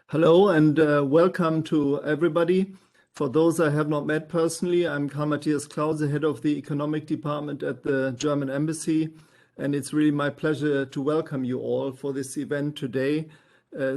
Hello and welcome to everybody. For those I have not met personally, I'm Karl Matthias Klause, head of the economic department at the German Embassy, and it's really my pleasure to welcome you all for this event today.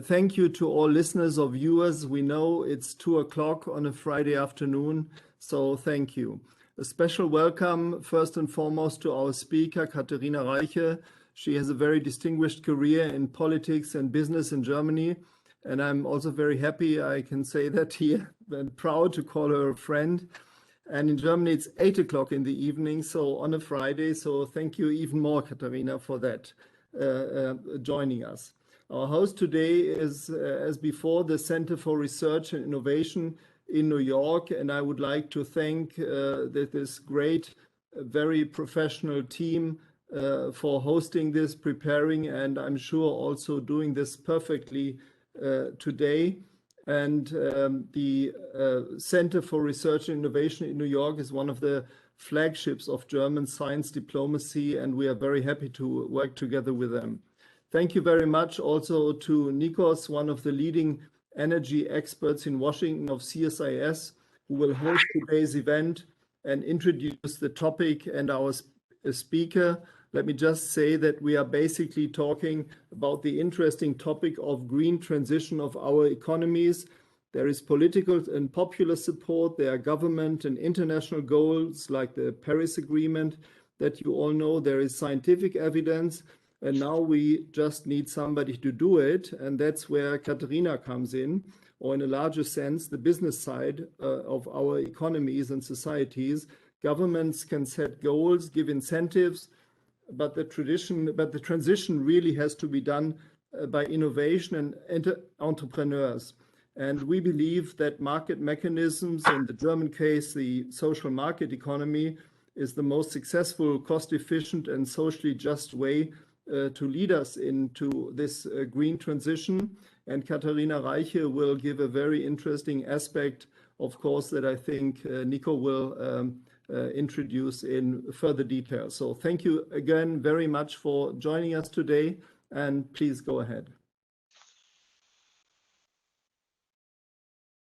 Thank you to all listeners or viewers. We know it's 2 o'clock on a Friday afternoon, so thank you. A special welcome first and foremost to our speaker, Katherina Reiche. She has a very distinguished career in politics and business in Germany. And I'm also very happy I can say that here and proud to call her a friend. And in Germany, it's 8 o'clock in the evening, so on a Friday. So thank you even more, Katharina, for that, joining us. Our host today is, as before, the Center for Research and Innovation in New York. And I would like to thank this great, very professional team for hosting this, preparing, and I'm sure also doing this perfectly today. And the Center for Research and Innovation in New York is one of the flagships of German science diplomacy, and we are very happy to work together with them. Thank you very much also to Nikos, one of the leading energy experts in Washington of CSIS, who will host today's event and introduce the topic and our speaker. Let me just say that we are basically talking about the interesting topic of green transition of our economies. There is political and popular support. There are government and international goals like the Paris Agreement that you all know. There is scientific evidence, and now we just need somebody to do it. And that's where Katharina comes in, or in a larger sense, the business side of our economies and societies. Governments can set goals, give incentives, but the transition really has to be done by innovation and entrepreneurs. And we believe that market mechanisms, in the German case, the social market economy, is the most successful, cost-efficient, and socially just way to lead us into this green transition. And Katharina Reiche will give a very interesting aspect, of course, that I think Nico will introduce in further detail. So thank you again very much for joining us today, and please go ahead.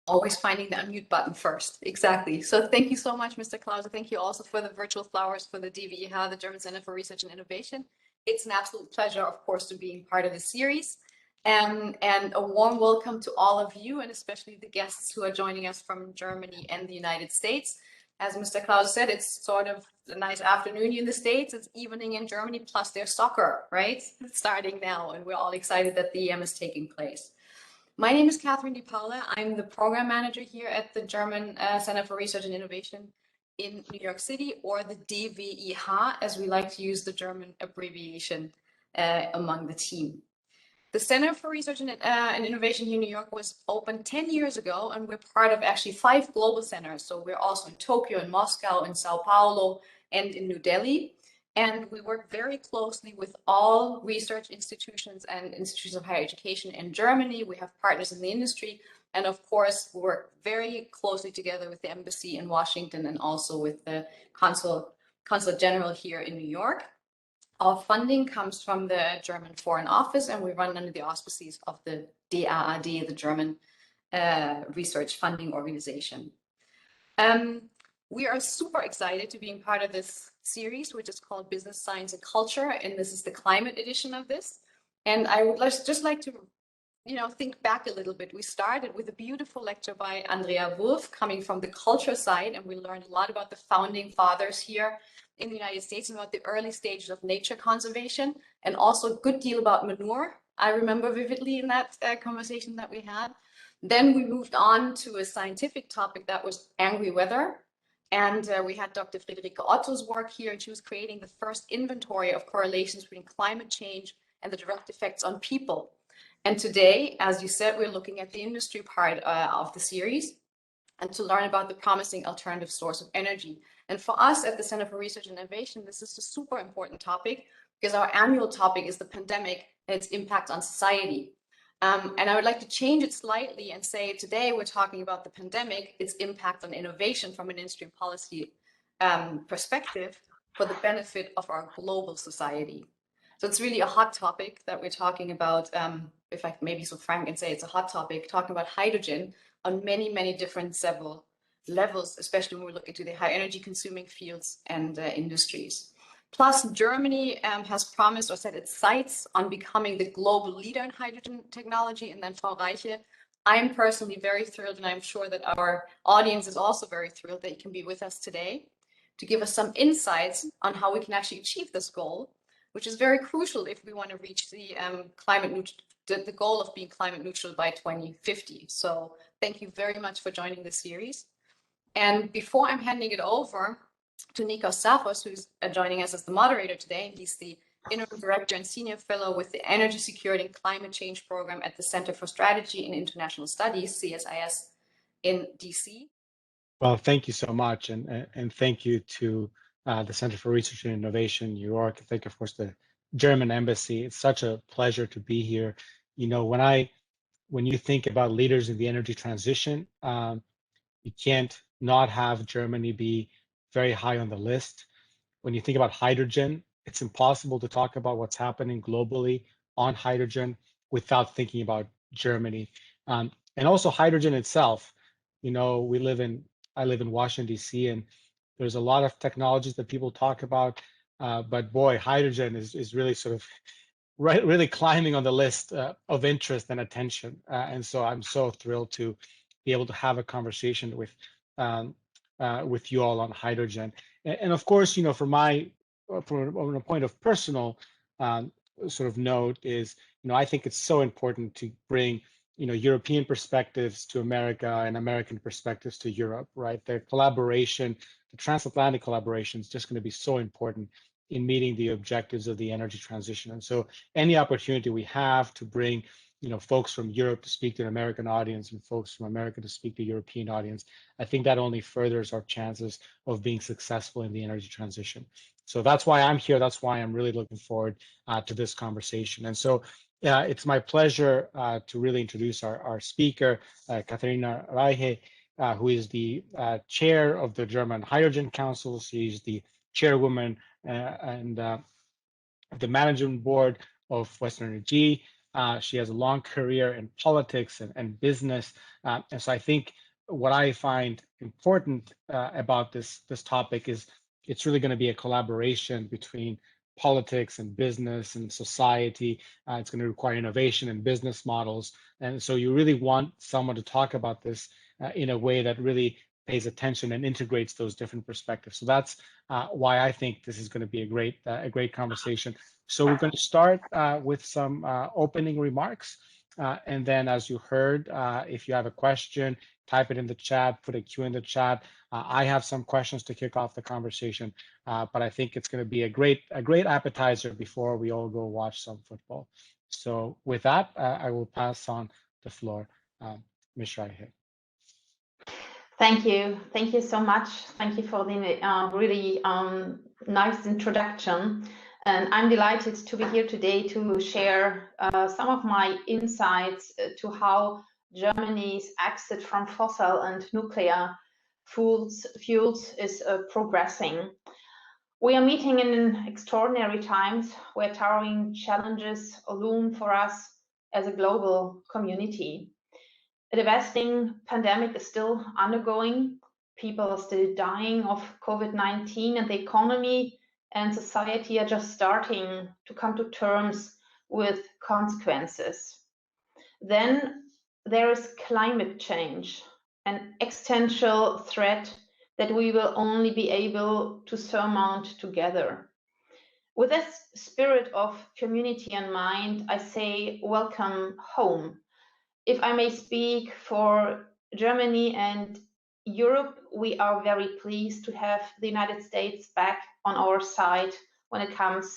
Always finding the unmute button first. Exactly. So thank you so much, Mr. Klause. Thank you also for the virtual flowers for the DVIH, the German Center for Research and Innovation. It's an absolute pleasure, of course, to being part of the series. And a warm welcome to all of you, and especially the guests who are joining us from Germany and the United States. As Mr. Klause said, it's sort of a nice afternoon in the States. It's evening in Germany, plus there's soccer, right? It's starting now, and we're all excited that the EM is taking place. My name is Catherine Di Paula. I'm the program manager here at the German Center for Research and Innovation in New York City, or the DVIH, as we like to use the German abbreviation among the team. The Center for Research and Innovation here in New York was opened 10 years ago, and we're part of actually 5 global centers. So we're also in Tokyo, in Moscow, in Sao Paulo, and in New Delhi. And we work very closely with all research institutions and institutions of higher education in Germany. We have partners in the industry. And of course, we work very closely together with the embassy in Washington and also with the Consulate General here in New York. Our funding comes from the German Foreign Office, and we run under the auspices of the DAAD, the German Research Funding Organization. We are super excited to be part of this series, which is called Business, Science, and Culture, and this is the climate edition of this. And I would just like to, think back a little bit. We started with a beautiful lecture by Andrea Wolf coming from the culture side, and we learned a lot about the founding fathers here in the United States and about the early stages of nature conservation, and also a good deal about manure. I remember vividly in that conversation that we had. Then we moved on to a scientific topic that was angry weather. And we had Dr. Friederike Otto's work here, and she was creating the first inventory of correlations between climate change and the direct effects on people. And today, as you said, we're looking at the industry part of the series, and to learn about the promising alternative source of energy. And for us at the Center for Research and Innovation, this is a super important topic because our annual topic is the pandemic and its impact on society. And I would like to change it slightly and say today we're talking about the pandemic, its impact on innovation from an industry and policy perspective for the benefit of our global society. So it's really a hot topic that we're talking about. If I may be so frank and say it's a hot topic, talking about hydrogen on many, many different several levels, especially when we look into the high energy consuming fields and industries. Plus, Germany has promised or set its sights on becoming the global leader in hydrogen technology. And then Frau Reiche, I'm personally very thrilled, and I'm sure that our audience is also very thrilled that you can be with us today to give us some insights on how we can actually achieve this goal, which is very crucial if we want to reach the the goal of being climate neutral by 2050. So thank you very much for joining the series. And before I'm handing it over to Nikos Tsafos, who's joining us as the moderator today, he's the Interim Director and Senior Fellow with the Energy Security and Climate Change Program at the Center for Strategy and International Studies, CSIS, in DC. Well, thank you so much, and thank you to the Center for Research and Innovation, New York. Thank you, of course, the German Embassy. It's such a pleasure to be here. You know, when you think about leaders in the energy transition, you can't not have Germany be very high on the list. When you think about hydrogen, it's impossible to talk about what's happening globally on hydrogen without thinking about Germany. And also hydrogen itself. You know, I live in Washington, D.C., and there's a lot of technologies that people talk about, but boy, hydrogen is really sort of really climbing on the list of interest and attention. And so I'm so thrilled to be able to have a conversation with you all on hydrogen. And of course, you know, from a point of personal sort of note is, you know, I think it's so important to bring, you know, European perspectives to America and American perspectives to Europe, right? The collaboration, the transatlantic collaboration is just going to be so important in meeting the objectives of the energy transition. And so any opportunity we have to bring, you know, folks from Europe to speak to an American audience and folks from America to speak to a European audience, I think that only furthers our chances of being successful in the energy transition. So that's why I'm here. That's why I'm really looking forward to this conversation. And so it's my pleasure to really introduce our speaker, Katherina Reiche, who is the chair of the German Hydrogen Council. She's the chairwoman and the management board of Westenergie. She has a long career in politics and business. And so I think what I find important about this topic is it's really going to be a collaboration between politics and business and society. It's going to require innovation and business models. And so you really want someone to talk about this in a way that really pays attention and integrates those different perspectives. So that's why I think this is going to be a great conversation. So we're going to start with some opening remarks. And then, as you heard, if you have a question, type it in the chat, put a Q in the chat. I have some questions to kick off the conversation, but I think it's going to be a great appetizer before we all go watch some football. So with that, I will pass on the floor, Ms. Reiche. Thank you. Thank you so much. Thank you for the really nice introduction. And I'm delighted to be here today to share some of my insights to how Germany's exit from fossil and nuclear fuels is progressing. We are meeting in extraordinary times where towering challenges loom for us as a global community. A devastating pandemic is still undergoing. People are still dying of COVID-19, and the economy and society are just starting to come to terms with consequences. Then there is climate change, an existential threat that we will only be able to surmount together. With this spirit of community in mind, I say welcome home. If I may speak for Germany and Europe, we are very pleased to have the United States back on our side when it comes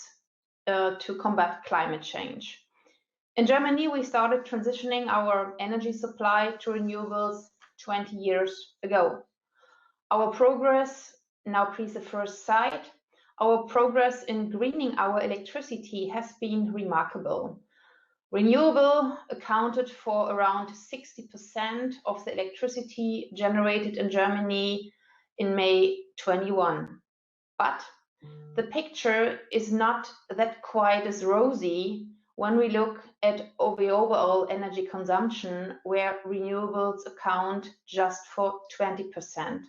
to combat climate change. In Germany, we started transitioning our energy supply to renewables 20 years ago. Our progress, now please the first slide, our progress in greening our electricity has been remarkable. Renewable accounted for around 60% of the electricity generated in Germany in May 21. But the picture is not that quite as rosy when we look at the overall energy consumption, where renewables account just for 20%.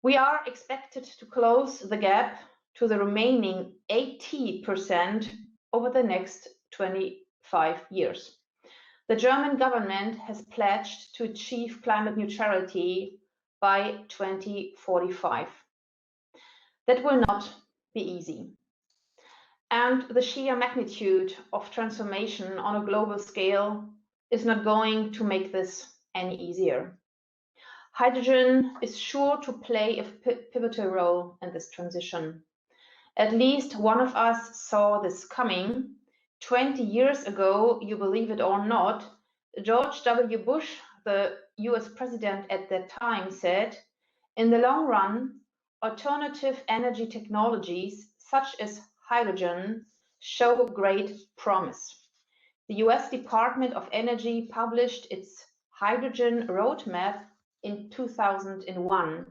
We are expected to close the gap to the remaining 80% over the next 25 years. The German government has pledged to achieve climate neutrality by 2045. That will not be easy. And the sheer magnitude of transformation on a global scale is not going to make this any easier. Hydrogen is sure to play a pivotal role in this transition. At least one of us saw this coming. 20 years ago, you believe it or not, George W. Bush, the US president at that time, said, in the long run, alternative energy technologies such as hydrogen show great promise. The US Department of Energy published its hydrogen roadmap in 2001.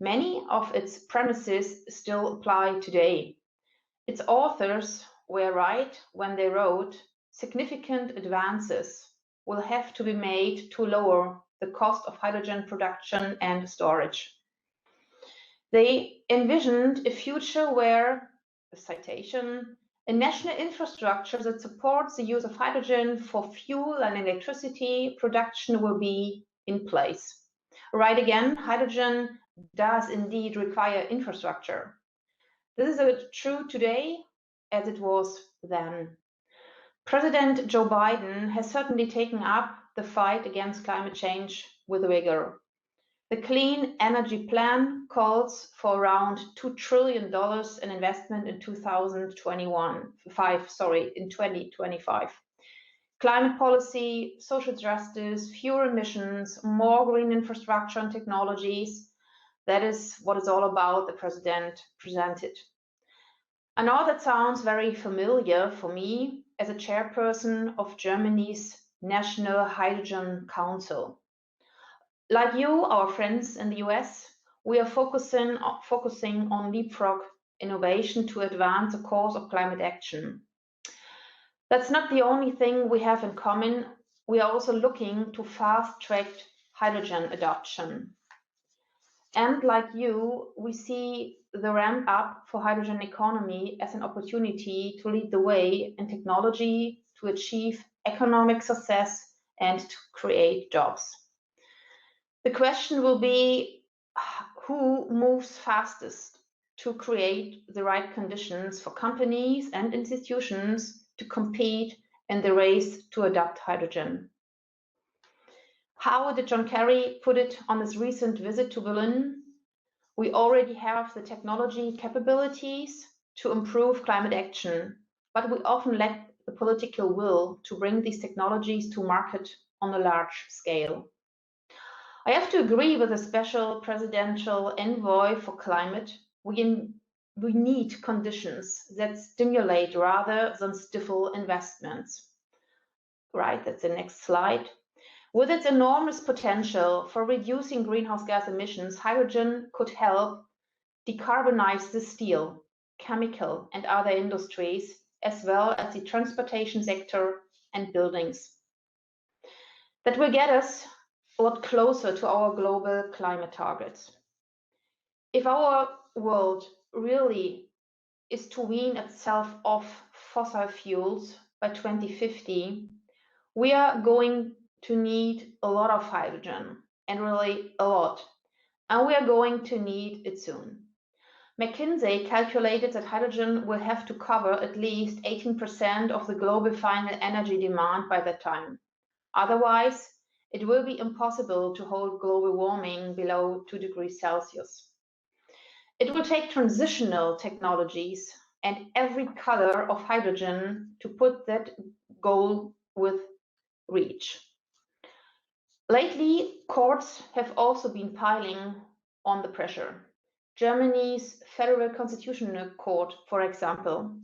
Many of its premises still apply today. Its authors were right when they wrote, significant advances will have to be made to lower the cost of hydrogen production and storage. They envisioned a future where, a citation, a national infrastructure that supports the use of hydrogen for fuel and electricity production will be in place. Right again, hydrogen does indeed require infrastructure. This is as true today as it was then. President Joe Biden has certainly taken up the fight against climate change with vigor. The Clean Energy Plan calls for around $2 trillion in investment in 2025. Climate policy, social justice, fewer emissions, more green infrastructure and technologies. That is what it's all about, the president presented. I know that sounds very familiar for me as a chairperson of Germany's National Hydrogen Council. Like you, our friends in the US, we are focusing on leapfrog innovation to advance the course of climate action. That's not the only thing we have in common. We are also looking to fast-track hydrogen adoption. And like you, we see the ramp up for hydrogen economy as an opportunity to lead the way in technology to achieve economic success and to create jobs. The question will be, who moves fastest to create the right conditions for companies and institutions to compete in the race to adopt hydrogen? How did John Kerry put it on his recent visit to Berlin? We already have the technology capabilities to improve climate action, but we often lack the political will to bring these technologies to market on a large scale. I have to agree with the special presidential envoy for climate. We need conditions that stimulate rather than stifle investments. Right, that's the next slide. With its enormous potential for reducing greenhouse gas emissions, hydrogen could help decarbonize the steel, chemical, and other industries, as well as the transportation sector and buildings. That will get us a lot closer to our global climate targets. If our world really is to wean itself off fossil fuels by 2050, we are going to need a lot of hydrogen, and really a lot, and we are going to need it soon. McKinsey calculated that hydrogen will have to cover at least 18% of the global final energy demand by that time. Otherwise, it will be impossible to hold global warming below 2 degrees Celsius. It will take transitional technologies and every color of hydrogen to put that goal with reach. Lately, courts have also been piling on the pressure. Germany's Federal Constitutional Court, for example,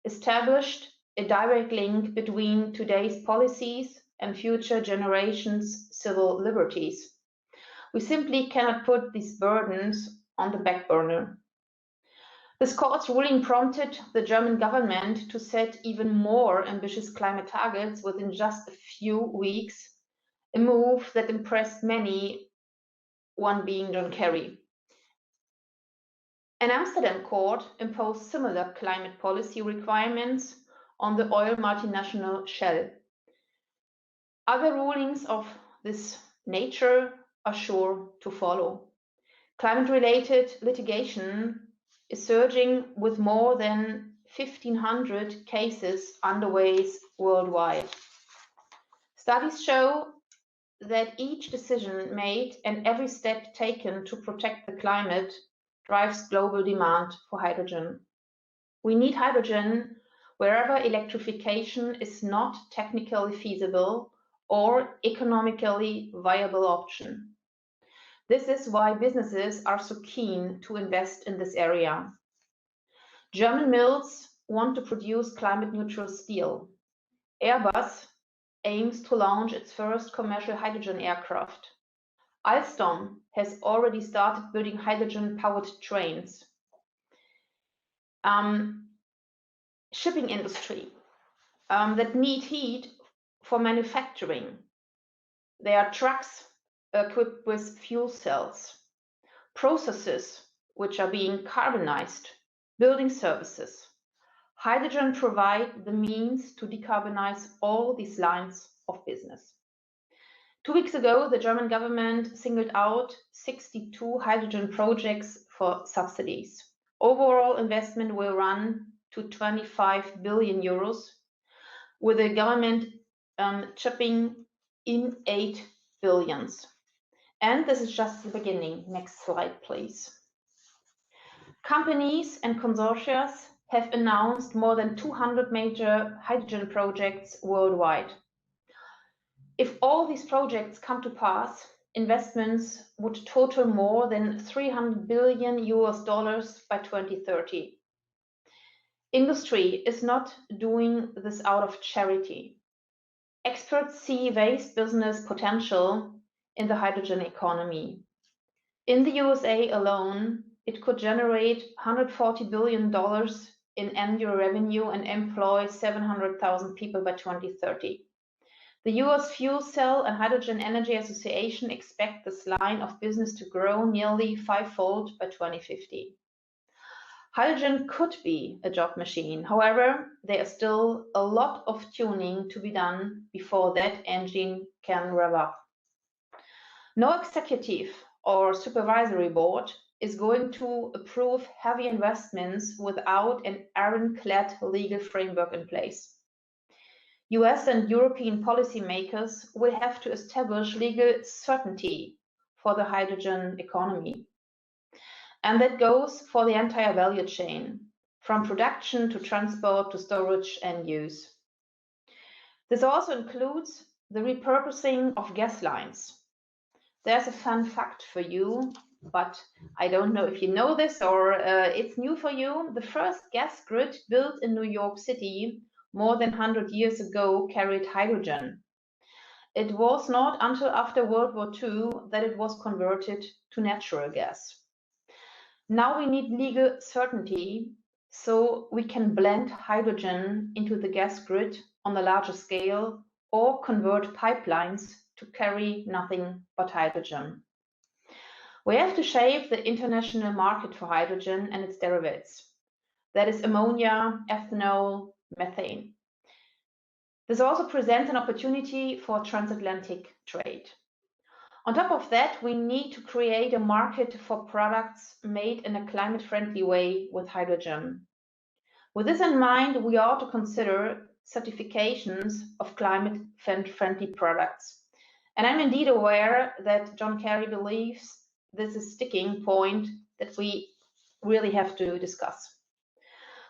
established a direct link between today's policies and future generations' civil liberties. We simply cannot put these burdens on the back burner. This court's ruling prompted the German government to set even more ambitious climate targets within just a few weeks, a move that impressed many, one being John Kerry. An Amsterdam court imposed similar climate policy requirements on the oil multinational Shell. Other rulings of this nature are sure to follow. Climate-related litigation is surging with more than 1,500 cases underway worldwide. Studies show that each decision made and every step taken to protect the climate drives global demand for hydrogen. We need hydrogen wherever electrification is not technically feasible or economically viable option. This is why businesses are so keen to invest in this area. German mills want to produce climate-neutral steel. Airbus aims to launch its first commercial hydrogen aircraft. Alstom has already started building hydrogen-powered trains. Shipping industry that need heat for manufacturing. There are trucks equipped with fuel cells, processes which are being carbonized, building services. Hydrogen provides the means to decarbonize all these lines of business. 2 weeks ago, the German government singled out 62 hydrogen projects for subsidies. Overall investment will run to 25 billion euros, with the government chipping in 8 billions. And this is just the beginning. Next slide, please. Companies and consortia have announced more than 200 major hydrogen projects worldwide. If all these projects come to pass, investments would total more than $300 billion by 2030. Industry is not doing this out of charity. Experts see vast business potential in the hydrogen economy. In the USA alone, it could generate $140 billion in annual revenue and employ 700,000 people by 2030. The US Fuel Cell and Hydrogen Energy Association expect this line of business to grow nearly fivefold by 2050. Hydrogen could be a job machine. However, there is still a lot of tuning to be done before that engine can rev up. No executive or supervisory board is going to approve heavy investments without an ironclad legal framework in place. US and European policymakers will have to establish legal certainty for the hydrogen economy. And that goes for the entire value chain, from production to transport to storage and use. This also includes the repurposing of gas lines. There's a fun fact for you, but I don't know if you know this or it's new for you. The first gas grid built in New York City more than 100 years ago carried hydrogen. It was not until after World War II that it was converted to natural gas. Now we need legal certainty so we can blend hydrogen into the gas grid on a larger scale or convert pipelines to carry nothing but hydrogen. We have to shape the international market for hydrogen and its derivatives. That is ammonia, ethanol, methane. This also presents an opportunity for transatlantic trade. On top of that, we need to create a market for products made in a climate-friendly way with hydrogen. With this in mind, we ought to consider certifications of climate-friendly products. And I'm indeed aware that John Kerry believes this is a sticking point that we really have to discuss.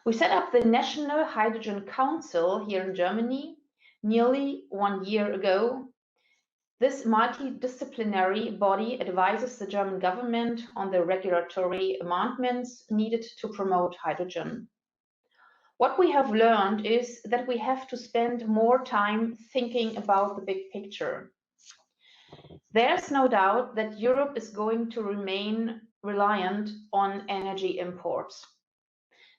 We set up the National Hydrogen Council here in Germany nearly 1 year ago. This multidisciplinary body advises the German government on the regulatory amendments needed to promote hydrogen. What we have learned is that we have to spend more time thinking about the big picture. There's no doubt that Europe is going to remain reliant on energy imports.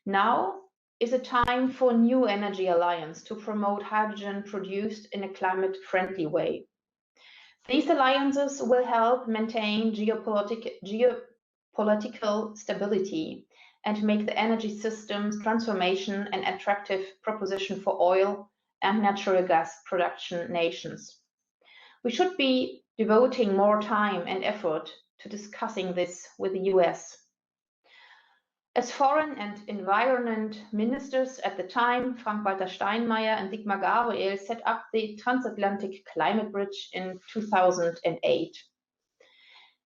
Now is a time for a new energy alliance to promote hydrogen produced in a climate-friendly way. These alliances will help maintain geopolitical stability and make the energy systems transformation an attractive proposition for oil and natural gas production nations. We should be devoting more time and effort to discussing this with the US. As foreign and environment ministers at the time, Frank-Walter Steinmeier and Sigmar Gabriel set up the Transatlantic Climate Bridge in 2008.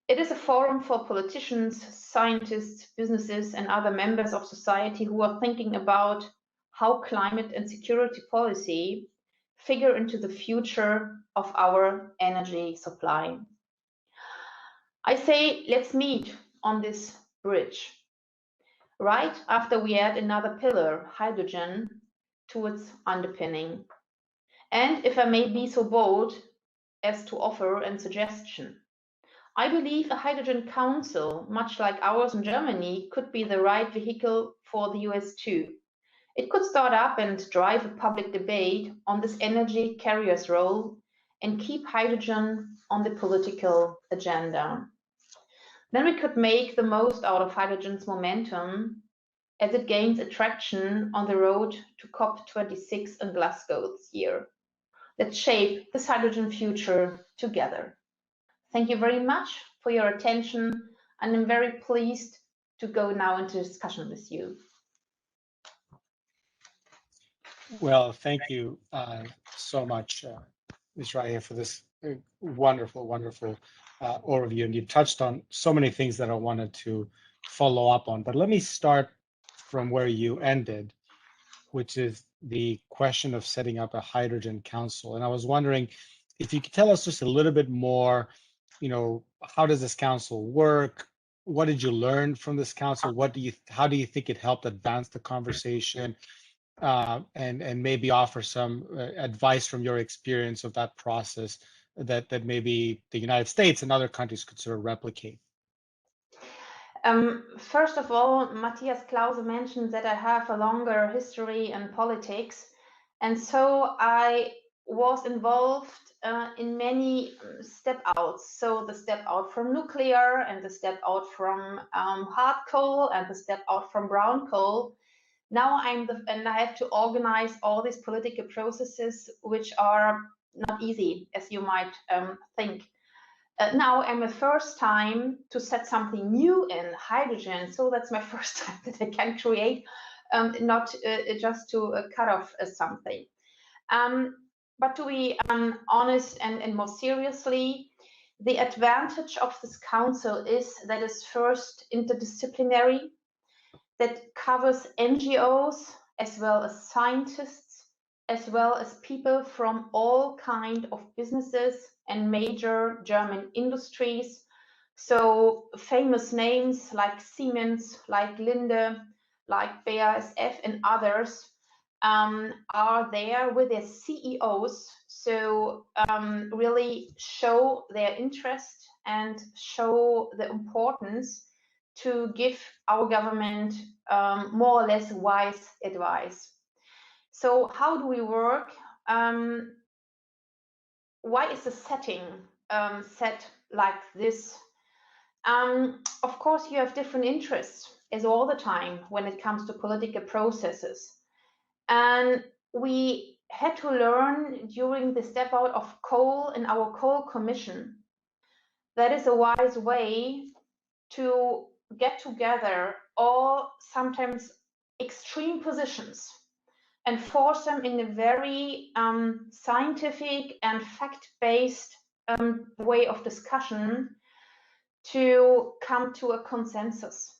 It is a forum for politicians, scientists, businesses, and other members of society who are thinking about how climate and security policy figure into the future of our energy supply. I say, let's meet on this bridge, right after we add another pillar, hydrogen, to its underpinning. And if I may be so bold as to offer a suggestion, I believe a hydrogen council, much like ours in Germany, could be the right vehicle for the US too. It could start up and drive a public debate on this energy carrier's role and keep hydrogen on the political agenda. Then we could make the most out of hydrogen's momentum as it gains attraction on the road to COP26 in Glasgow this year. Let's shape this hydrogen future together. Thank you very much for your attention, and I'm very pleased to go now into discussion with you. Well, thank you so much, Ms. Reiche, for this wonderful, wonderful overview. And you touched on so many things that I wanted to follow up on. But let me start from where you ended, which is the question of setting up a hydrogen council. And I was wondering if you could tell us just a little bit more, how does this council work? What did you learn from this council? How do you think it helped advance the conversation? And maybe offer some advice from your experience of that process that maybe the United States and other countries could sort of replicate. First of all, Matthias Klause mentioned that I have a longer history in politics, and so I was involved in many step outs. So the step out from nuclear, and the step out from hard coal, and the step out from brown coal. Now and I have to organize all these political processes, which are not easy, as you might think. Now I'm the first time to set something new in hydrogen, so that's my first time that I can create, not just to cut off something. But to be honest and more seriously, the advantage of this council is that it's first interdisciplinary, that covers NGOs as well as scientists, as well as people from all kinds of businesses and major German industries. So famous names like Siemens, like Linde, like BASF and others are there with their CEOs. So really show their interest and show the importance to give our government more or less wise advice. So how do we work? Why is the setting set like this? Of course, you have different interests, as all the time, when it comes to political processes. And we had to learn during the step out of coal in our coal commission. That is a wise way to get together all sometimes extreme positions and force them in a very scientific and fact-based way of discussion to come to a consensus.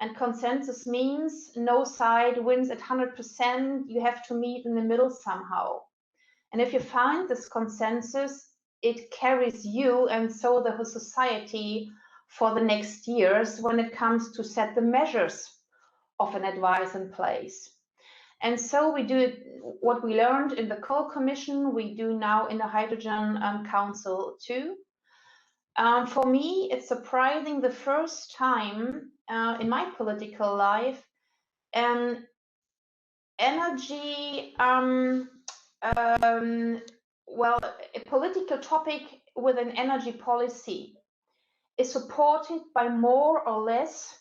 And consensus means no side wins at 100%. You have to meet in the middle somehow. And if you find this consensus, it carries you and so the whole society for the next years when it comes to set the measures of an advice in place. And so we do what we learned in the Coal Commission, we do now in the Hydrogen Council too. For me, it's surprising the first time in my political life Energy, well, a political topic with an energy policy is supported by more or less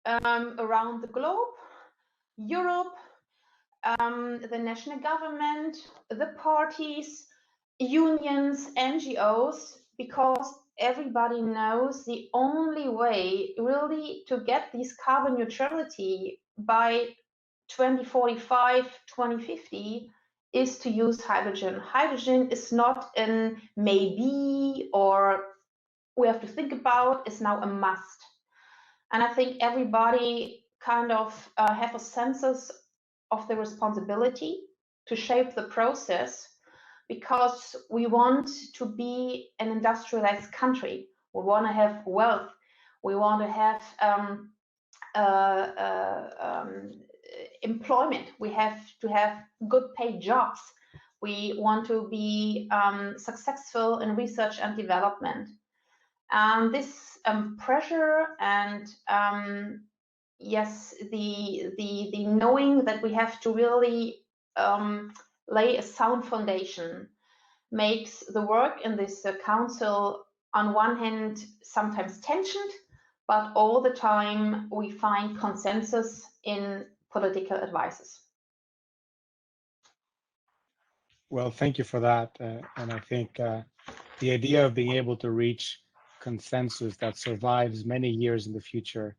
around the globe, Europe, the national government, the parties, unions, NGOs, because everybody knows the only way really to get this carbon neutrality by 2045, 2050 is to use hydrogen. Hydrogen is not a maybe or we have to think about, it's now a must. And I think everybody kind of have a sense of the responsibility to shape the process, because we want to be an industrialized country. We want to have wealth. We want to have employment. We have to have good paid jobs. We want to be successful in research and development. This pressure and yes, the knowing that we have to really lay a sound foundation makes the work in this council on one hand sometimes tensioned, but all the time we find consensus in political advices. Well, thank you for that. And I think the idea of being able to reach consensus that survives many years in the future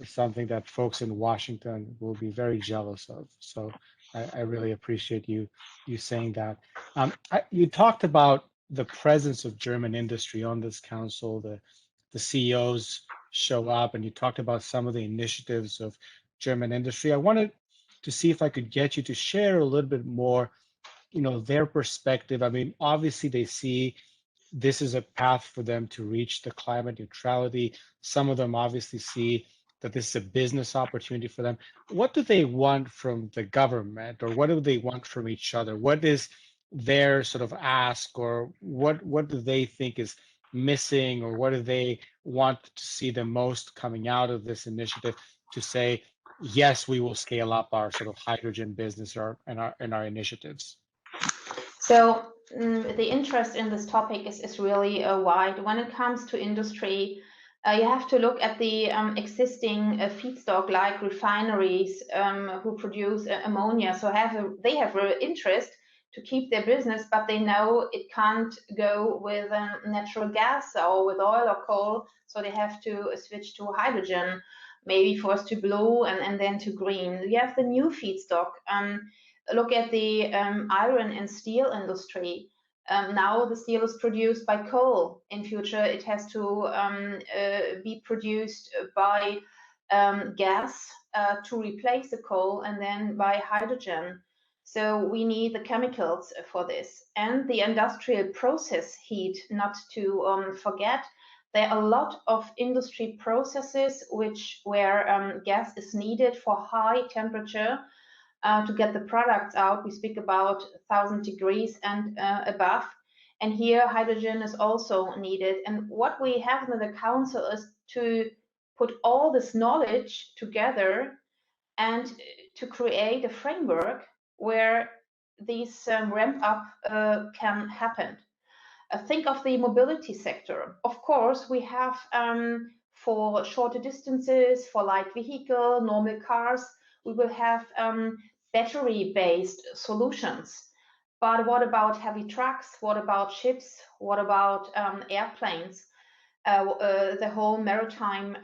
is something that folks in Washington will be very jealous of. So I really appreciate you saying that. You talked about the presence of German industry on this council, the CEOs show up, and you talked about some of the initiatives of German industry. I wanted to see if I could get you to share a little bit more, their perspective. I mean, obviously they see this is a path for them to reach the climate neutrality. Some of them obviously see that this is a business opportunity for them. What do they want from the government, or what do they want from each other? What is their sort of ask, or what do they think is missing, or what do they want to see the most coming out of this initiative to say, yes, we will scale up our sort of hydrogen business and our initiatives? So the interest in this topic is really wide. When it comes to industry, you have to look at the existing feedstock, like refineries who produce ammonia. So they have an interest to keep their business, but they know it can't go with natural gas or with oil or coal. So they have to switch to hydrogen, maybe first to blue and then to green. You have the new feedstock. Look at the iron and steel industry. Now the steel is produced by coal. In future, it has to be produced by gas to replace the coal, and then by hydrogen. So we need the chemicals for this. And the industrial process heat, not to forget. There are a lot of industry processes where gas is needed for high temperature to get the products out. We speak about 1,000 degrees and above. And here hydrogen is also needed. And what we have in the council is to put all this knowledge together and to create a framework where these ramp up can happen. Think of the mobility sector. Of course, we have for shorter distances, for light vehicle, normal cars, we will have battery-based solutions. But what about heavy trucks? What about ships? What about airplanes? The whole maritime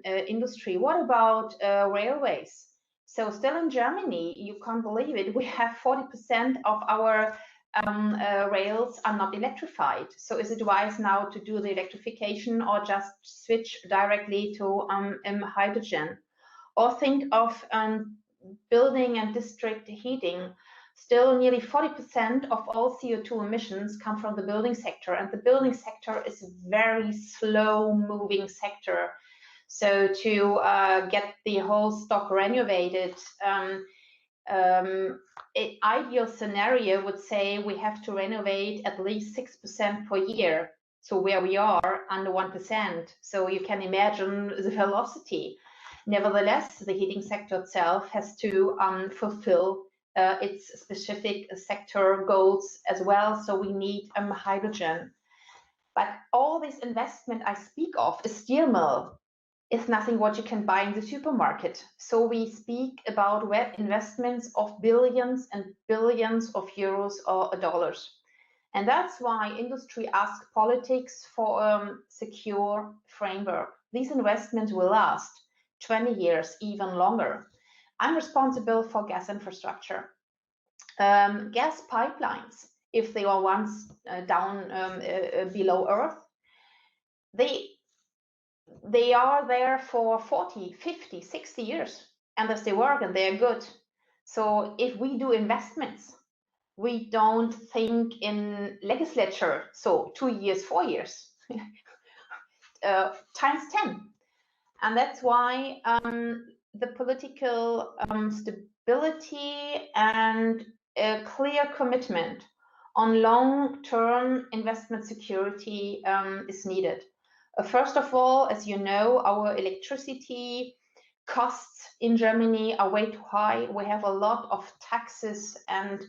industry. What about railways? So still in Germany, you can't believe it, we have 40% of our rails are not electrified. So is it wise now to do the electrification or just switch directly to hydrogen? Or think of building and district heating. Still nearly 40% of all CO2 emissions come from the building sector, and the building sector is a very slow moving sector. So to get the whole stock renovated, an ideal scenario would say we have to renovate at least 6% per year. So where we are under 1%. So you can imagine the velocity. Nevertheless, the heating sector itself has to fulfill its specific sector goals as well. So we need hydrogen. But all this investment I speak of, a steel mill, is nothing what you can buy in the supermarket. So we speak about investments of billions and billions of euros or dollars. And that's why industry asks politics for a secure framework. These investments will last 20 years, even longer. I'm responsible for gas infrastructure. Gas pipelines, if they were once down below Earth, they are there for 40, 50, 60 years, and as they work and they're good. So if we do investments, we don't think in legislature, so 2 years, 4 years, times 10. And that's why the political stability and a clear commitment on long-term investment security is needed. First of all, as you know, our electricity costs in Germany are way too high. We have a lot of taxes and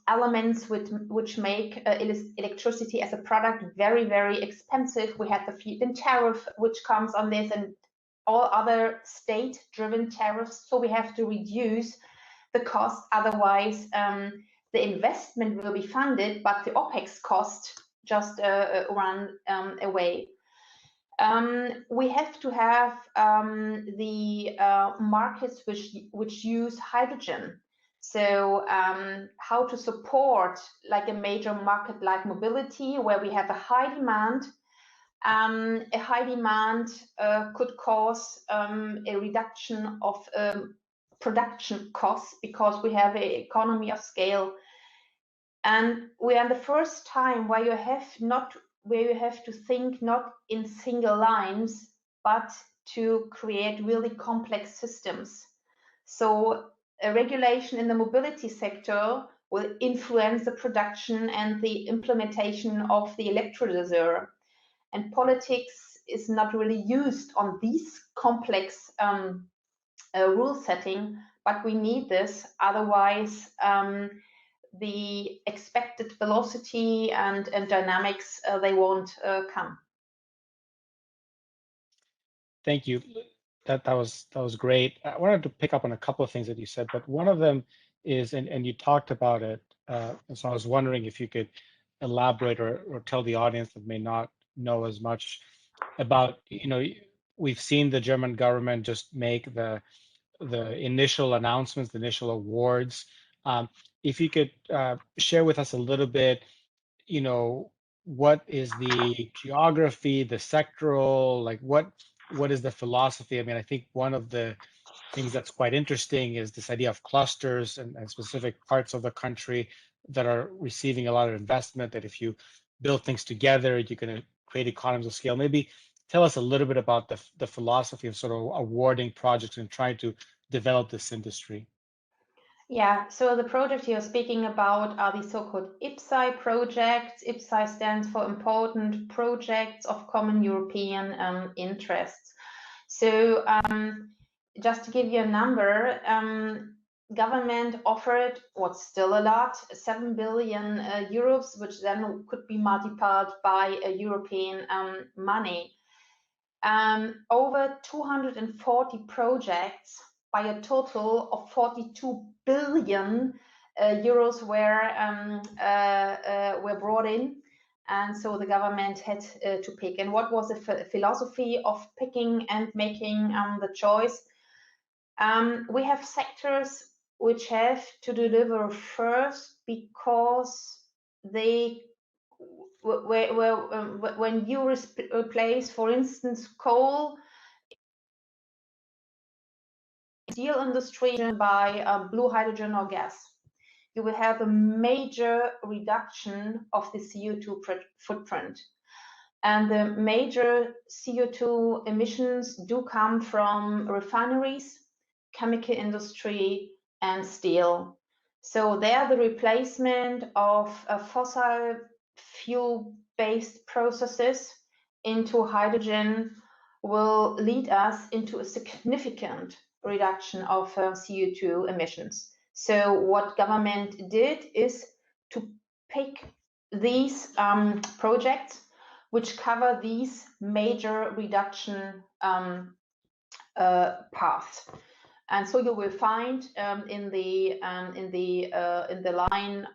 elements which make electricity as a product very, very expensive. We have the feed-in tariff which comes on this and all other state-driven tariffs. So we have to reduce the cost. Otherwise, the investment will be funded, but the OPEX cost just run away. We have to have the markets which use hydrogen. So how to support like a major market like mobility, where we have a high demand. A high demand could cause a reduction of production costs because we have an economy of scale. And we are the first time where you have to think not in single lines, but to create really complex systems. So a regulation in the mobility sector will influence the production and the implementation of the electrolyzer. And politics is not really used on these complex rule setting, but we need this. Otherwise, the expected velocity and dynamics, they won't come. Thank you. That was great. I wanted to pick up on a couple of things that you said, but one of them is, and you talked about it, and so I was wondering if you could elaborate or tell the audience that may not know as much about, we've seen the German government just make the initial announcements, the initial awards. If you could share with us a little bit, what is the geography, the sectoral, like what is the philosophy? I mean, I think one of the things that's quite interesting is this idea of clusters and specific parts of the country that are receiving a lot of investment, that if you build things together, you're going to create economies of scale. Maybe tell us a little bit about the philosophy of sort of awarding projects and trying to develop this industry. Yeah, so the project you're speaking about are the so-called Ipsi projects. Ipsi stands for Important Projects of Common European Interests. So just to give you a number, government offered what's still a lot, 7 billion euros, which then could be multiplied by European money. Over 240 projects by a total of 42 billion euros were brought in, and so the government had to pick. And what was the philosophy of picking and making the choice? We have sectors which have to deliver first because they when you replace, for instance, coal, steel industry by blue hydrogen or gas, you will have a major reduction of the CO2 footprint. And the major CO2 emissions do come from refineries, chemical industry, and steel. So there, the replacement of fossil fuel-based processes into hydrogen will lead us into a significant reduction of CO2 emissions. So what government did is to pick these projects which cover these major reduction paths. And so you will find in the line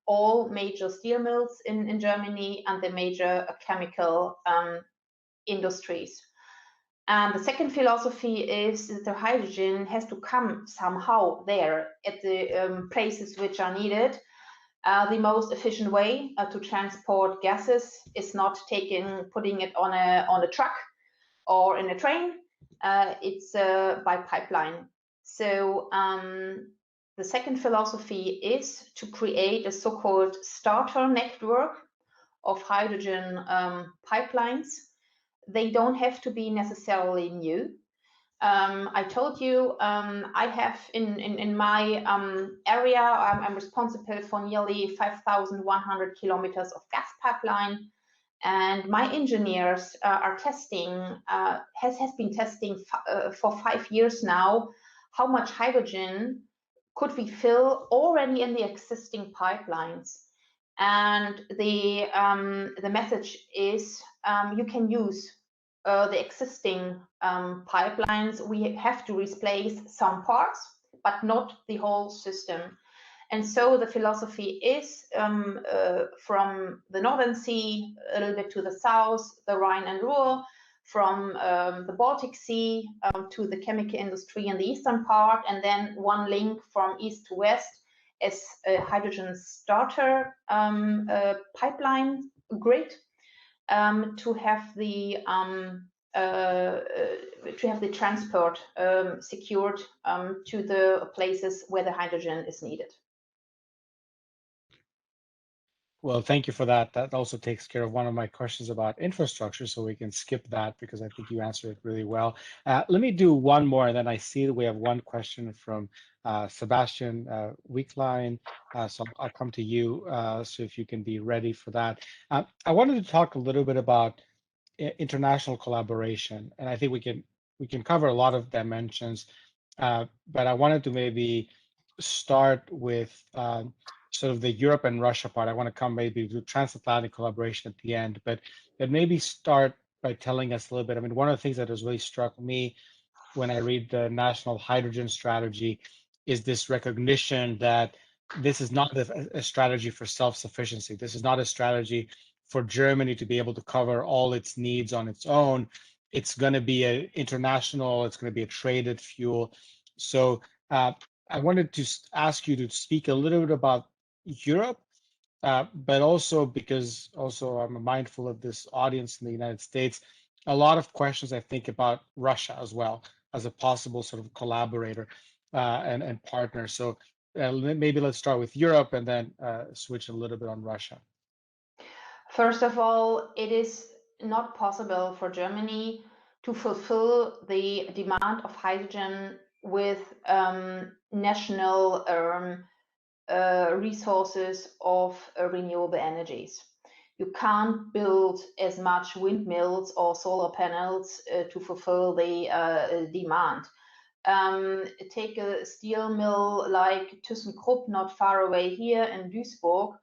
all major steel mills in Germany and the major chemical industries. And the second philosophy is that the hydrogen has to come somehow there at the places which are needed. The most efficient way to transport gases is not putting it on a truck or in a train. It's by pipeline. So the second philosophy is to create a so-called starter network of hydrogen pipelines. They don't have to be necessarily new. I told you I have in my area, I'm responsible for nearly 5,100 kilometers of gas pipeline. And my engineers are testing, has been testing for 5 years now, how much hydrogen could we fill already in the existing pipelines. And the message is you can use the existing pipelines. We have to replace some parts, but not the whole system. And so the philosophy is from the Northern Sea, a little bit to the south, the Rhine and Ruhr, from the Baltic Sea to the chemical industry in the eastern part, and then one link from east to west as a hydrogen starter pipeline grid to have the transport secured to the places where the hydrogen is needed. Well, thank you for that. That also takes care of one of my questions about infrastructure, so we can skip that because I think you answered it really well. Let me do one more, and then I see that we have one question from Sebastian Weekline. So I'll come to you, so if you can be ready for that. I wanted to talk a little bit about international collaboration, and I think we can cover a lot of dimensions, but I wanted to maybe start with sort of the Europe and Russia part. I want to come maybe to transatlantic collaboration at the end, but maybe start by telling us a little bit. I mean, one of the things that has really struck me when I read the National Hydrogen Strategy is this recognition that this is not a strategy for self-sufficiency. This is not a strategy for Germany to be able to cover all its needs on its own. It's going to be an international, it's going to be a traded fuel. So I wanted to ask you to speak a little bit about Europe, but also because I'm mindful of this audience in the United States, a lot of questions I think about Russia as well as a possible sort of collaborator and partner. So maybe let's start with Europe and then switch a little bit on Russia. First of all, it is not possible for Germany to fulfill the demand of hydrogen with national resources of renewable energies. You can't build as much windmills or solar panels to fulfill the demand. Take a steel mill like ThyssenKrupp, not far away here in Duisburg.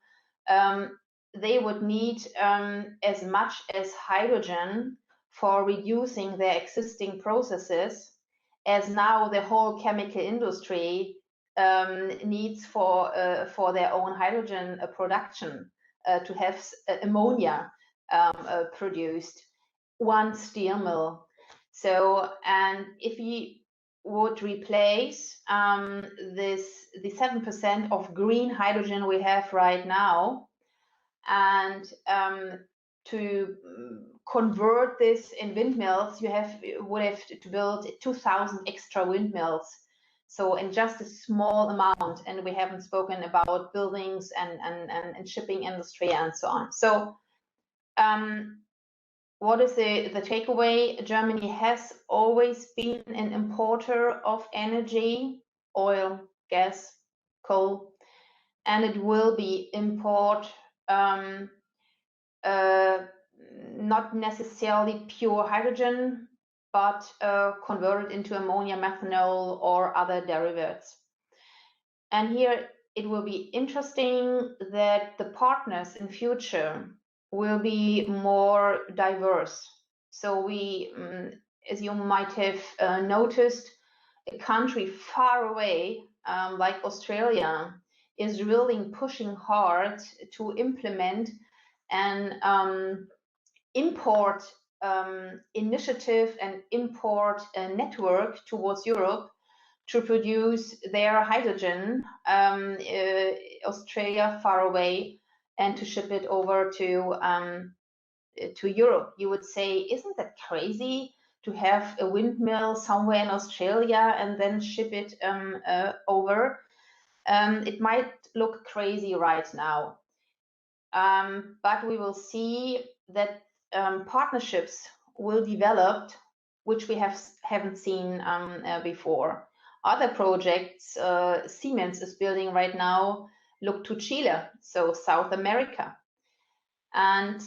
They would need as much as hydrogen for reducing their existing processes as now the whole chemical industry needs for their own hydrogen production to have ammonia produced. One steel mill. So, and if we would replace the 7% of green hydrogen we have right now, and to convert this in windmills, you would have to build 2,000 extra windmills. So in just a small amount, and we haven't spoken about buildings and shipping industry and so on. So what is the takeaway? Germany has always been an importer of energy, oil, gas, coal, and it will be import not necessarily pure hydrogen, but converted into ammonia, methanol, or other derivatives. And here it will be interesting that the partners in future will be more diverse. So we, as you might have noticed, a country far away, like Australia, is really pushing hard to implement an import initiative and import network towards Europe to produce their hydrogen, Australia far away, and to ship it over to Europe. You would say, isn't that crazy to have a windmill somewhere in Australia and then ship it over? It might look crazy right now, but we will see that partnerships will develop, which we haven't seen before. Other projects Siemens is building right now look to Chile, so South America. And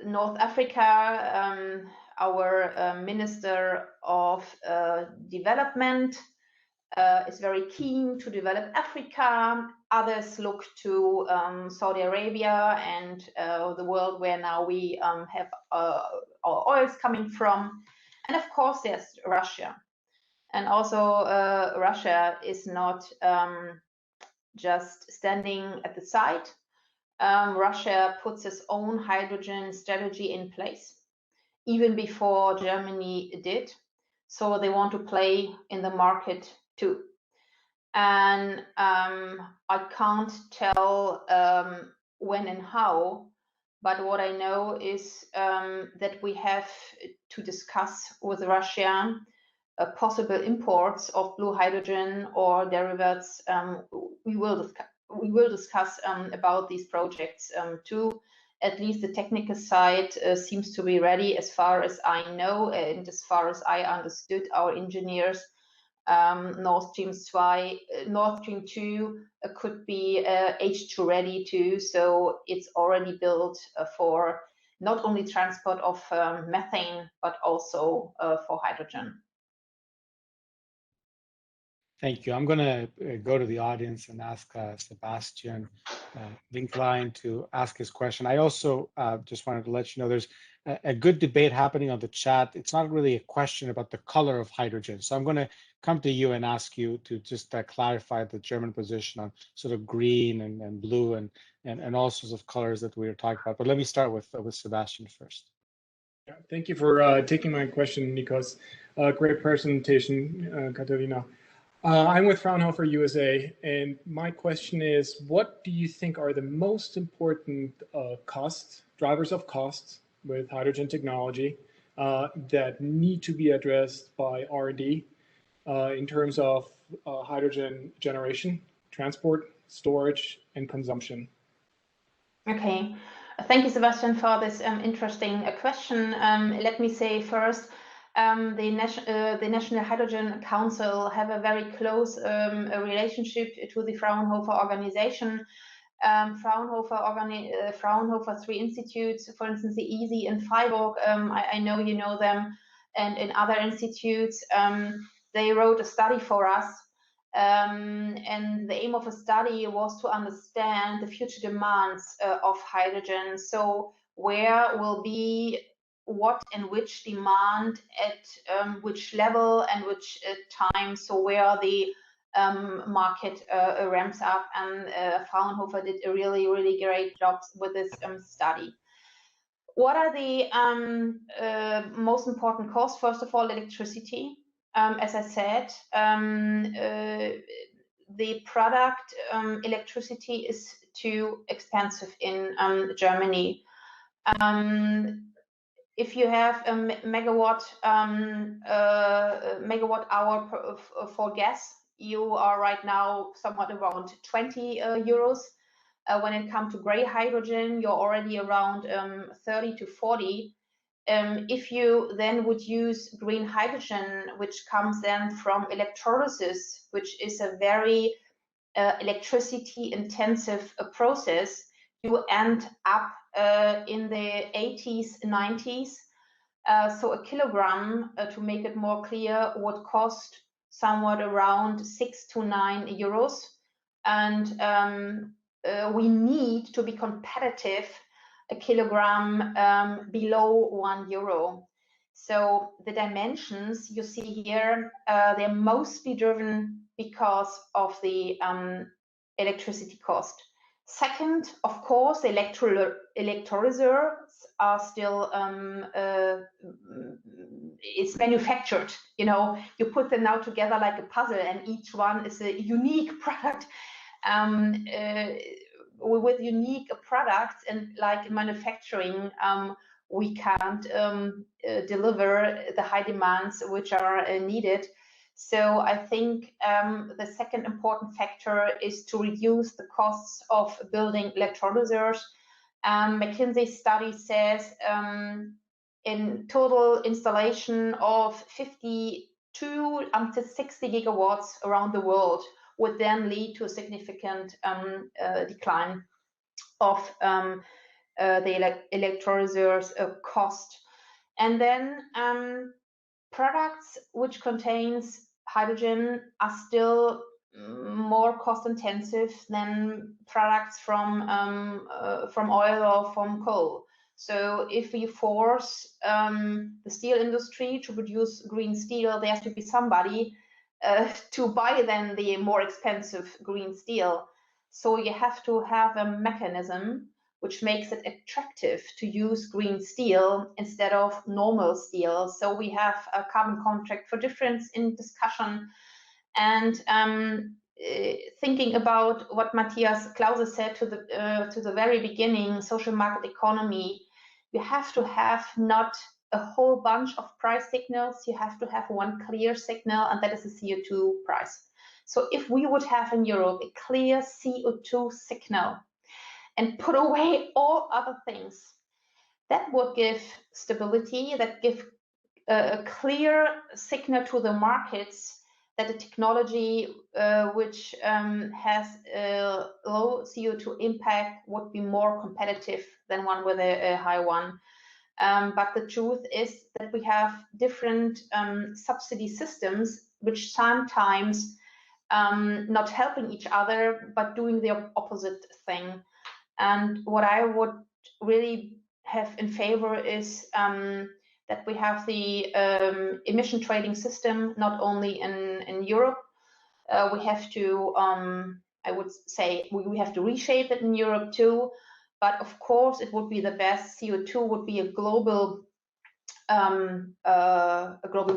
North Africa, our Minister of Development is very keen to develop Africa. Others look to Saudi Arabia and the world where now we have our oils coming from. And of course, there's Russia. And also Russia is not just standing at the side. Russia puts its own hydrogen strategy in place, even before Germany did. So they want to play in the market too. And I can't tell when and how, but what I know is that we have to discuss with Russia possible imports of blue hydrogen or derivatives. We will discuss about these projects too. At least the technical side seems to be ready, as far as I know, and as far as I understood. Our engineers, Nord Stream 2 could be H2 ready too, so it's already built for not only transport of methane, but also for hydrogen. Thank you. I'm going to go to the audience and ask Sebastian Winklein to ask his question. I also just wanted to let you know there's a good debate happening on the chat. It's not really a question about the color of hydrogen. So I'm going to come to you and ask you to just clarify the German position on sort of green and blue and all sorts of colors that we were talking about. But let me start with Sebastian first. Yeah, thank you for taking my question, Nikos. Great presentation, Katherina. I'm with Fraunhofer USA, and my question is, what do you think are the most important drivers of cost with hydrogen technology that need to be addressed by R&D in terms of hydrogen generation, transport, storage, and consumption? Okay, thank you, Sebastian, for this interesting question. Let me say first, the National Hydrogen Council have a very close relationship to the Fraunhofer organization. Fraunhofer 3 institutes, for instance, the EASY in Freiburg, I know you know them, and in other institutes, they wrote a study for us. And the aim of a study was to understand the future demands of hydrogen. So where will be what and which demand at which level and which time, so where the market ramps up, and Fraunhofer did a really great job with this study. What are the most important costs? First of all, electricity. As I said, the product electricity is too expensive in Germany. If you have a megawatt hour for gas, you are right now somewhat around 20 euros. When it comes to gray hydrogen, you're already around 30 to 40. If you then would use green hydrogen, which comes then from electrolysis, which is a very electricity intensive process, you end up in the 80s, 90s. So a kilogram, to make it more clear, would cost somewhat around 6 to 9 euros. And we need to be competitive a kilogram below 1 euro. So the dimensions you see here, they're mostly driven because of the electricity cost. Second, of course, the electrolyzers are still it's manufactured. You know, you put them now together like a puzzle, and each one is a unique product with unique products. And like in manufacturing, we can't deliver the high demands which are needed. So I think the second important factor is to reduce the costs of building electrolyzers. McKinsey's study says in total installation of 52 until 60 gigawatts around the world would then lead to a significant decline of the electrolyzers cost. And then products which contains hydrogen are still more cost intensive than products from oil or from coal. So if we force the steel industry to produce green steel, there has to be somebody to buy then the more expensive green steel. So you have to have a mechanism which makes it attractive to use green steel instead of normal steel. So we have a carbon contract for difference in discussion. And thinking about what Matthias Klause said to the very beginning, social market economy, you have to have not a whole bunch of price signals. You have to have one clear signal, and that is the CO2 price. So if we would have in Europe a clear CO2 signal and put away all other things, that would give stability, that give a clear signal to the markets that the technology which has a low CO2 impact would be more competitive than one with a high one. But the truth is that we have different subsidy systems which sometimes not helping each other, but doing the opposite thing. And what I would really have in favor is that we have the emission trading system, not only in Europe. We have to, I would say, we have to reshape it in Europe too. But of course, it would be the best. CO2 would be a global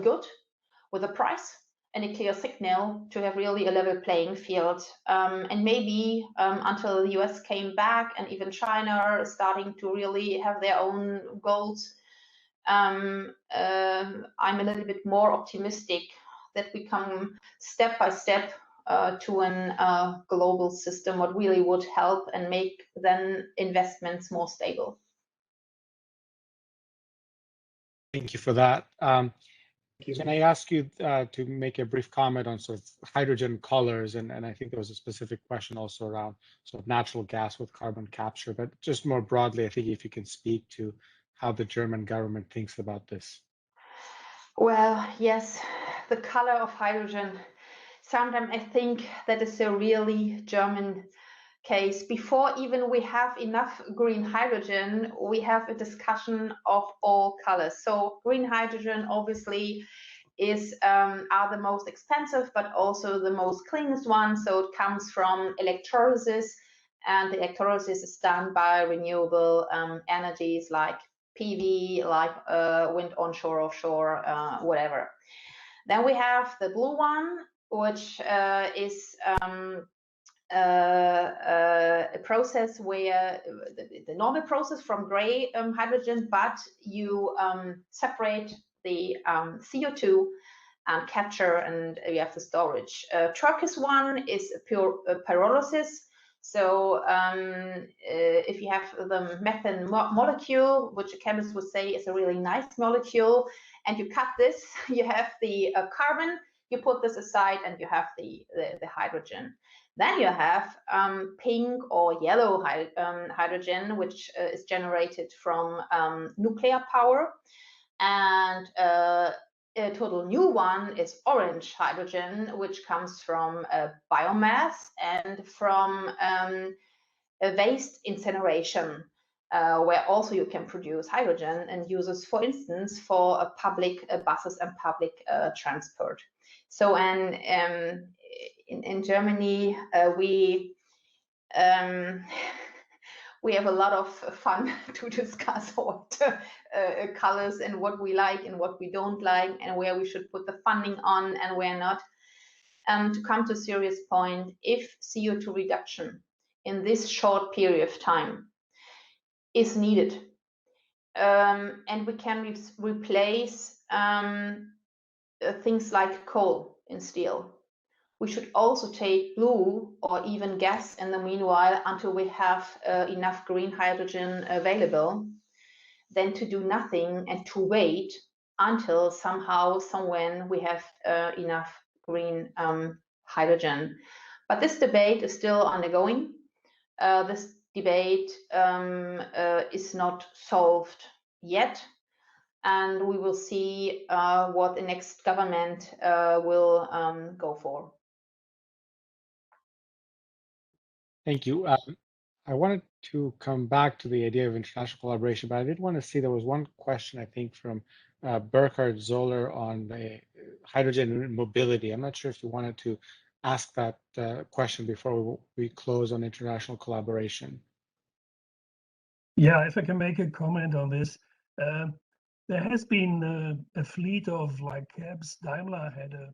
good with a price and a clear signal to have really a level playing field. And maybe until the US came back and even China are starting to really have their own goals, I'm a little bit more optimistic that we come step by step to a global system, what really would help and make then investments more stable. Thank you for that. Can I ask you to make a brief comment on sort of hydrogen colors? And I think there was a specific question also around sort of natural gas with carbon capture, but just more broadly, I think if you can speak to how the German government thinks about this. Well, yes, the color of hydrogen. Sometimes I think that is a really German case. Before even we have enough green hydrogen, we have a discussion of all colors. So green hydrogen obviously is are the most expensive, but also the most cleanest one. So it comes from electrolysis, and the electrolysis is done by renewable energies like PV, like wind onshore, offshore, whatever. Then we have the blue one, which is a process where the normal process from gray hydrogen, but you separate the CO2 and capture, and you have the storage. Turkish one is pure pyrolysis. So if you have the methane molecule, which a chemist would say is a really nice molecule, and you cut this, you have the carbon, you put this aside, and you have the hydrogen. Then you have pink or yellow hydrogen, which is generated from nuclear power. And a total new one is orange hydrogen, which comes from biomass and from waste incineration, where also you can produce hydrogen and use it, for instance, for public buses and public transport. So, in Germany, we have a lot of fun to discuss what colors and what we like and what we don't like, and where we should put the funding on and where not. To come to a serious point, if CO2 reduction in this short period of time is needed, and we can replace things like coal and steel, we should also take blue or even gas in the meanwhile until we have enough green hydrogen available, than to do nothing and to wait until somehow, somewhen we have enough green hydrogen. But this debate is still undergoing. This debate is not solved yet, and we will see what the next government will go for. Thank you. I wanted to come back to the idea of international collaboration, but I did want to see there was one question, I think, from Burkhard Zoller on the hydrogen mobility. I'm not sure if you wanted to ask that question before we close on international collaboration. Yeah, if I can make a comment on this. There has been a fleet of, like cabs. Daimler had a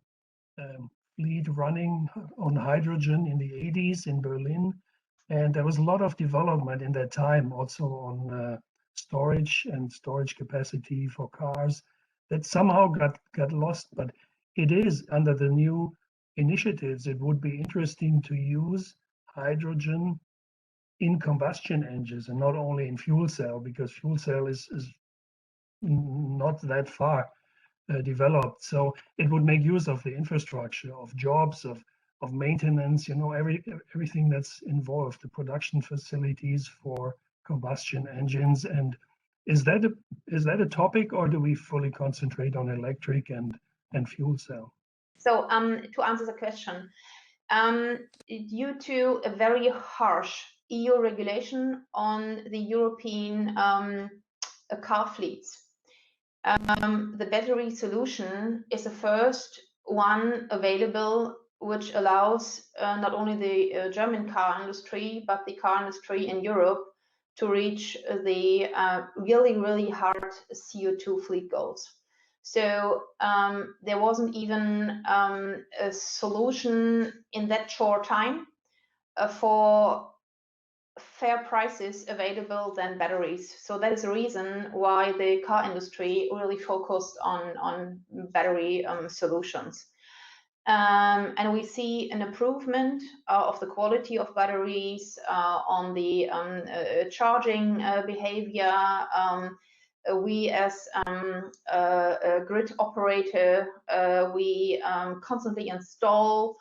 fleet running on hydrogen in the 80s in Berlin. And there was a lot of development in that time also on storage and storage capacity for cars that somehow got lost. But it is under the new initiatives, it would be interesting to use hydrogen in combustion engines and not only in fuel cell, because fuel cell is not that far developed. So it would make use of the infrastructure, of jobs, of maintenance, everything that's involved, the production facilities for combustion engines. And is that a topic, or do we fully concentrate on electric and fuel cell? So to answer the question, due to a very harsh EU regulation on the European car fleets, the battery solution is the first one available, which allows not only the German car industry, but the car industry in Europe to reach the really, really hard CO2 fleet goals. So there wasn't even a solution in that short time for fair prices available than batteries. So that is the reason why the car industry really focused on battery solutions. And we see an improvement of the quality of batteries, on the charging behavior. We as a grid operator, we constantly install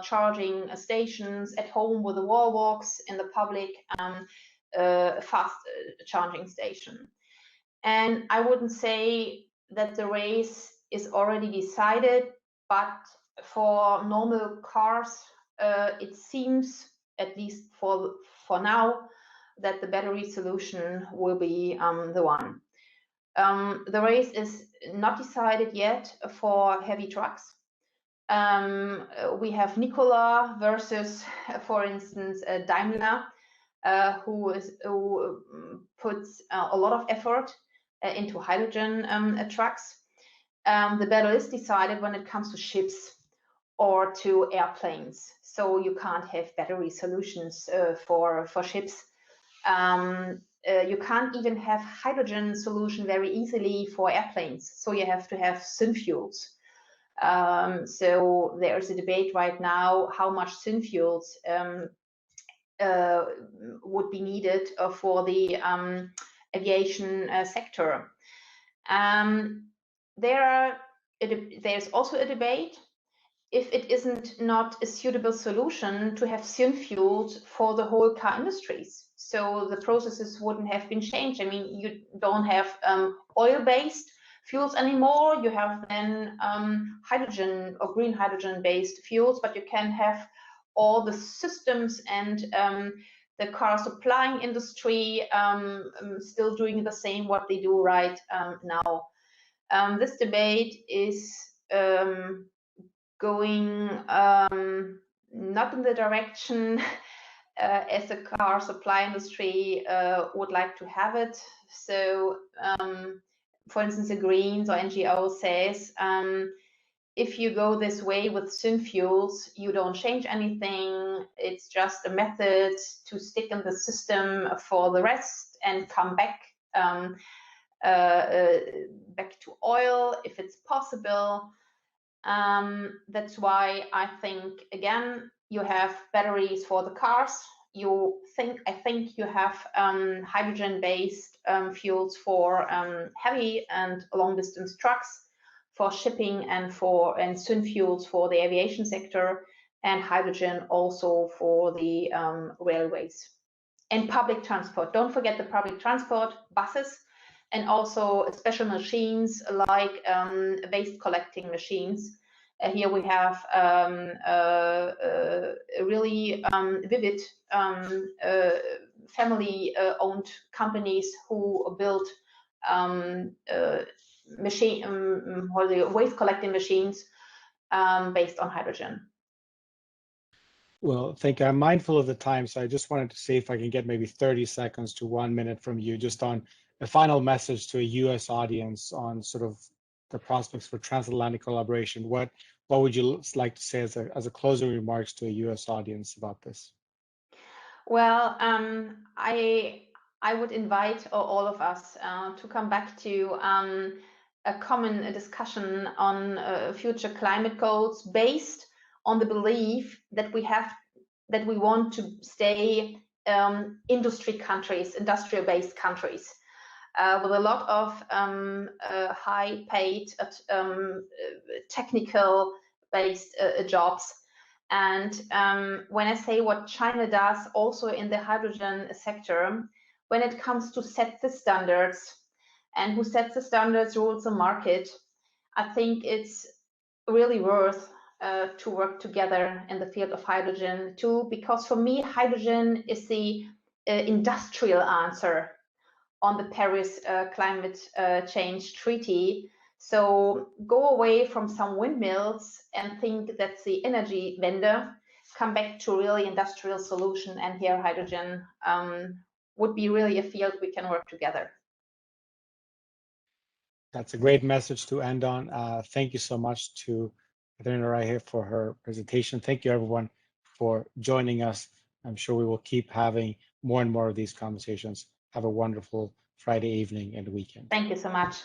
charging stations at home with the wall box, in the public fast charging station. And I wouldn't say that the race is already decided, but for normal cars, it seems, at least for now, that the battery solution will be the one. The race is not decided yet for heavy trucks. We have Nikola versus, for instance, Daimler, who puts a lot of effort into hydrogen trucks. The battle is decided when it comes to ships or to airplanes. So you can't have battery solutions for ships. You can't even have hydrogen solution very easily for airplanes. So you have to have synfuels. So there's a debate right now how much synfuels would be needed for the aviation sector. There's also a debate if it isn't not a suitable solution to have syn-fuels for the whole car industries. So the processes wouldn't have been changed. I mean, you don't have oil-based fuels anymore. You have then hydrogen or green hydrogen-based fuels, but you can have all the systems and the car supplying industry still doing the same what they do right now. This debate is going not in the direction as the car supply industry would like to have it. So, for instance, the Greens or NGO says, if you go this way with syn-fuels, you don't change anything. It's just a method to stick in the system for the rest and come back back to oil if it's possible. That's why I think, again, you have batteries for the cars. I think you have hydrogen-based fuels for heavy and long-distance trucks, for shipping, and syn-fuels for the aviation sector, and hydrogen also for the railways and public transport. Don't forget the public transport, buses, and also special machines like waste collecting machines. Here we have really vivid family-owned companies who build waste collecting machines based on hydrogen. Well, thank you. I'm mindful of the time, so I just wanted to see if I can get maybe 30 seconds to 1 minute from you, just on a final message to a US audience on sort of the prospects for transatlantic collaboration. What would you like to say as a closing remarks to a US audience about this? Well, I would invite all of us to come back to a common discussion on future climate goals based on the belief that we want to stay industrial-based countries with a lot of high-paid technical-based jobs. And when I say what China does also in the hydrogen sector, when it comes to set the standards, and who sets the standards rules the market, I think it's really worth to work together in the field of hydrogen too, because for me, hydrogen is the industrial answer on the Paris climate change treaty. So go away from some windmills and think that's the energy vendor, come back to really industrial solution, and here hydrogen would be really a field we can work together. That's a great message to end on. Thank you so much to Katherina Reiche for her presentation. Thank you everyone for joining us. I'm sure we will keep having more and more of these conversations. Have a wonderful Friday evening and weekend. Thank you so much.